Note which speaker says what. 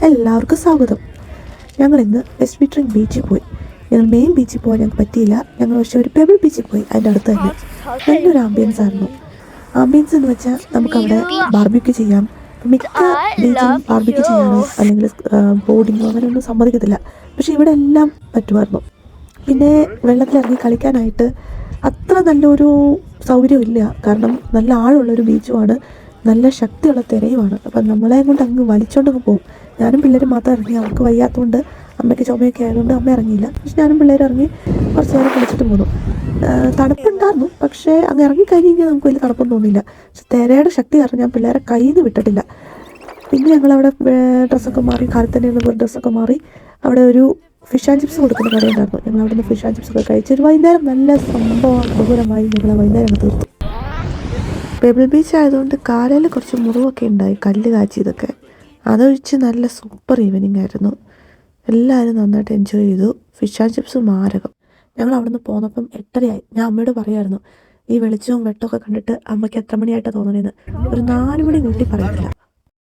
Speaker 1: എല്ലാവർക്കും സ്വാഗതം. ഞങ്ങൾ ഇന്ന് വെസ്റ്റ് വിട്രിംഗ് ബീച്ചിൽ പോയി. ഞങ്ങൾ മെയിൻ ബീച്ചിൽ പോകാൻ ഞങ്ങൾക്ക് പറ്റിയില്ല. ഞങ്ങൾ പക്ഷേ ഒരു പെബിൾ ബീച്ചിൽ പോയി. അതിൻ്റെ അടുത്ത് തന്നെ നല്ലൊരു ആംബിയൻസ് ആയിരുന്നു. ആംബിയൻസ് എന്ന് വെച്ചാൽ നമുക്കവിടെ ബാർബിക്യൂ ചെയ്യാം. മിക്ക ബീച്ചും ബാർബിക്യൂ ചെയ്യാനോ അല്ലെങ്കിൽ ബോർഡിങ്ങോ അങ്ങനെയൊന്നും സമ്മതിക്കത്തില്ല. പക്ഷേ ഇവിടെ എല്ലാം പറ്റുമായിരുന്നു. പിന്നെ വെള്ളത്തിലിറങ്ങി കളിക്കാനായിട്ട് അത്ര നല്ലൊരു സൗകര്യമില്ല. കാരണം നല്ല ആഴമുള്ളൊരു ബീച്ചുമാണ്, നല്ല ശക്തിയുള്ള തിരയുമാണ്. അപ്പം നമ്മളെ കൊണ്ട് അങ്ങ് വലിച്ചോണ്ടങ്ങ് പോകും. ഞാനും പിള്ളേരും മാത്രം ഇറങ്ങി. അവർക്ക് വയ്യാത്തതുകൊണ്ട് അമ്മയ്ക്ക് ചുമയൊക്കെ ആയതുകൊണ്ട് അമ്മ ഇറങ്ങിയില്ല. പക്ഷെ ഞാനും പിള്ളേരും ഇറങ്ങി കുറച്ച് നേരം കളിച്ചിട്ട് പോന്നു. തണുപ്പുണ്ടായിരുന്നു, പക്ഷേ അങ്ങ് ഇറങ്ങിക്കഴിഞ്ഞ് കഴിഞ്ഞാൽ നമുക്ക് വലിയ തണുപ്പൊന്നും തോന്നിയില്ല. പക്ഷെ തിരയുടെ ശക്തി കാരണം ഞാൻ പിള്ളേരെ കയ്യിൽ നിന്ന് വിട്ടിട്ടില്ല. പിന്നെ ഞങ്ങളവിടെ ഡ്രസ്സൊക്കെ മാറി, കാലത്ത് തന്നെ ഡ്രസ്സൊക്കെ മാറി അവിടെ ഒരു ഫിഷ് ആൻഡ് ചിപ്സ് കൊടുക്കുന്ന കടയുണ്ടായിരുന്നു. ഞങ്ങൾ അവിടെ നിന്ന് ഫിഷ് ആൻഡ് ചിപ്സൊക്കെ കഴിച്ച് ഒരു വൈകുന്നേരം നല്ല സംഭവം ബഹുലമായി ഞങ്ങൾ വൈകുന്നേരം തീർത്തു. പെബിൾ ബീച്ച് ആയതുകൊണ്ട് കാലയിൽ കുറച്ച് മുറിവൊക്കെ ഉണ്ടായി, കല്ല് കാച്ചിയതൊക്കെ. അതൊഴിച്ച് നല്ല സൂപ്പർ ഈവനിങ് ആയിരുന്നു. എല്ലാവരും നന്നായിട്ട് എൻജോയ് ചെയ്തു. ഫിഷ് ആൻഡ് ചിപ്സ് മാരകം. ഞങ്ങൾ അവിടെ നിന്ന് പോന്നപ്പം 8:30 ഞാൻ അമ്മയോട് പറയായിരുന്നു, ഈ വെളിച്ചവും വെട്ടമൊക്കെ കണ്ടിട്ട് അമ്മയ്ക്ക് എത്ര മണിയായിട്ടാണ് തോന്നണേന്ന്. ഒരു 4 മണി കൂട്ടി പറയത്തില്ല.